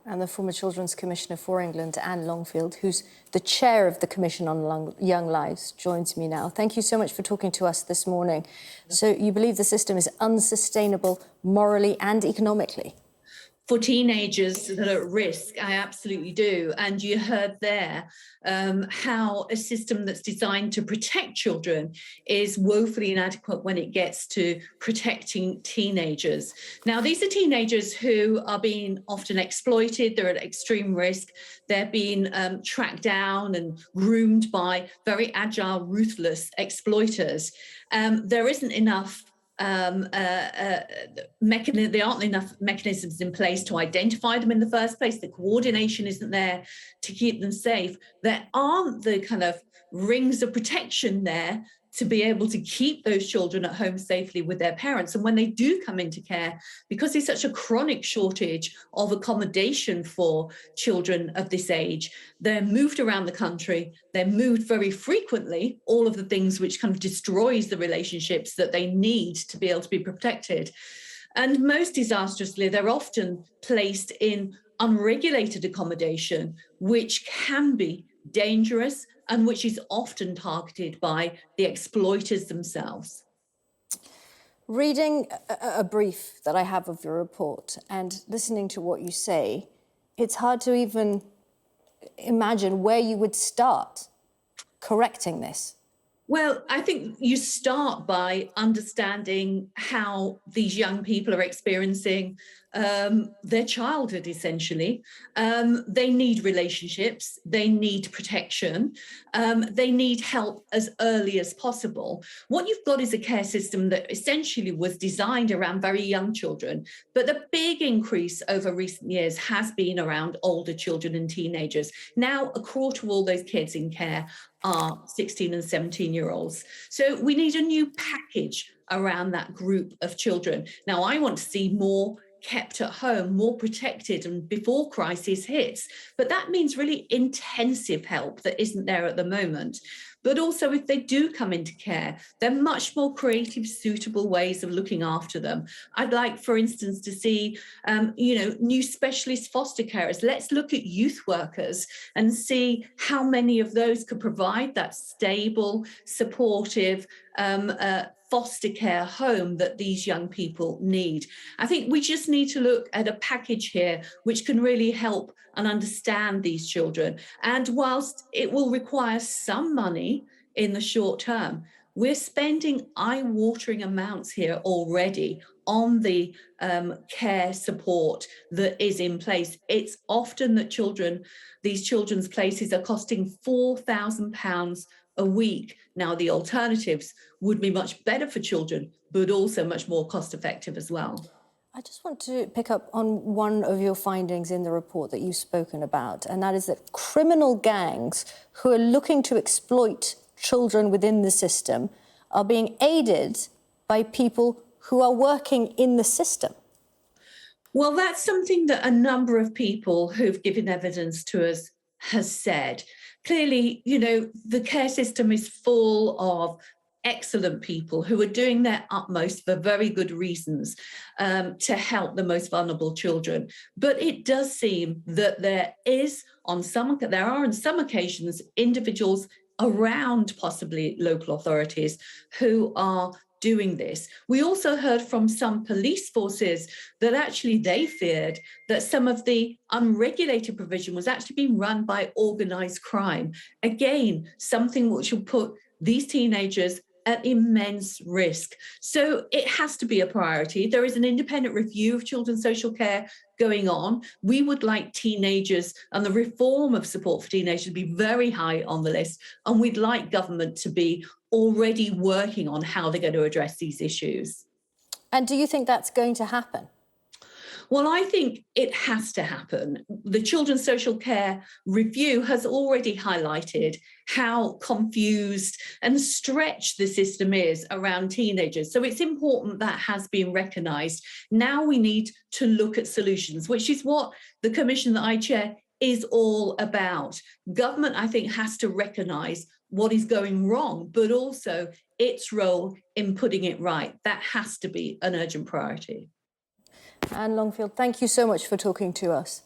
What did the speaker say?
and the former Children's Commissioner for England, Anne Longfield, who's the chair of the Commission on Young Lives, joins me now. Thank you so much for talking to us this morning. So you believe the system is unsustainable morally and economically? For teenagers that are at risk, I absolutely do. And you heard there how a system that's designed to protect children is woefully inadequate when it gets to protecting teenagers. Now, these are teenagers who are being often exploited. They're at extreme risk. They're being tracked down and groomed by very agile, ruthless exploiters. There isn't enough there aren't enough mechanisms in place to identify them in the first place. The coordination isn't there to keep them safe. There aren't the kind of rings of protection there to be able to keep those children at home safely with their parents. And when they do come into care, because there's such a chronic shortage of accommodation for children of this age, they're moved around the country, they're moved very frequently, all of the things which kind of destroys the relationships that they need to be able to be protected. And most disastrously, they're often placed in unregulated accommodation, which can be dangerous and which is often targeted by the exploiters themselves. Reading a brief that I have of your report and listening to what you say, it's hard to even imagine where you would start correcting this. Well, I think you start by understanding how these young people are experiencing their childhood, essentially. They need relationships, they need protection, they need help as early as possible. What you've got is a care system that essentially was designed around very young children, but the big increase over recent years has been around older children and teenagers. Now, a quarter of all those kids in care are 16 and 17-year-olds. So we need a new package around that group of children. Now, I want to see more kept at home, more protected and before crisis hits. But that means really intensive help that isn't there at the moment. But also, if they do come into care, they're much more creative, suitable ways of looking after them. I'd like, for instance, to see, new specialist foster carers. Let's look at youth workers and see how many of those could provide that stable, supportive, foster care home that these young people need. I think we just need to look at a package here which can really help and understand these children. And whilst it will require some money in the short term, we're spending eye-watering amounts here already on the care support that is in place. It's often that these children's places are costing £4,000 a week. Now, the alternatives would be much better for children, but also much more cost effective as well. I just want to pick up on one of your findings in the report that you've spoken about, and that is that criminal gangs who are looking to exploit children within the system are being aided by people who are working in the system. Well, that's something that a number of people who've given evidence to us has said. Clearly, the care system is full of excellent people who are doing their utmost for very good reasons to help the most vulnerable children. But it does seem that there are on some occasions individuals around possibly local authorities who are doing this. We also heard from some police forces that actually they feared that some of the unregulated provision was actually being run by organised crime. Again, something which will put these teenagers at immense risk. So it has to be a priority. There is an independent review of children's social care going on. We would like teenagers and the reform of support for teenagers to be very high on the list. And we'd like government to be already working on how they're going to address these issues. And do you think that's going to happen? Well, I think it has to happen. The Children's Social Care Review has already highlighted how confused and stretched the system is around teenagers. So it's important that has been recognised. Now we need to look at solutions, which is what the commission that I chair is all about. Government, I think, has to recognise what is going wrong, but also its role in putting it right. That has to be an urgent priority. Anne Longfield, thank you so much for talking to us.